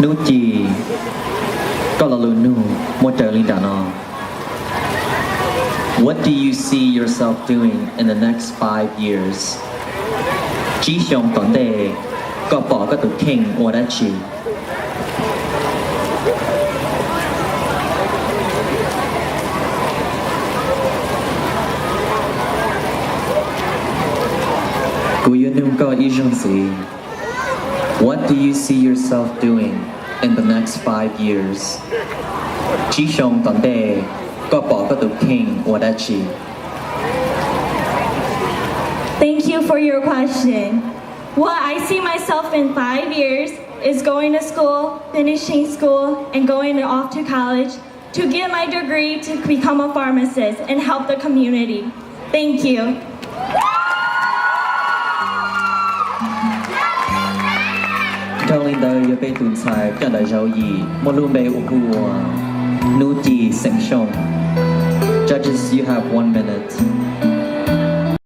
Nu chi có là lu nu một trời linh đàn on. What do you see yourself doing in the next 5 years? Chỉ xong tuần đề có bỏ có tụ kinh của đã chỉ. Cú yêu nung có ý dùng gì? What do you see yourself doing in the next 5 years? Chỉ xong tuần đề có bỏ có tụ kinh của đã chỉ. Thank you for your question. What I see myself in 5 years is going to school, finishing school, and going off to college to get my degree to become a pharmacist and help the community. Thank you. Trong linh đời yêu bê tuần sai cho đời giàu gì một luôn bê ủng hộ nu chi sinh sống. Judges, you have 1 minute.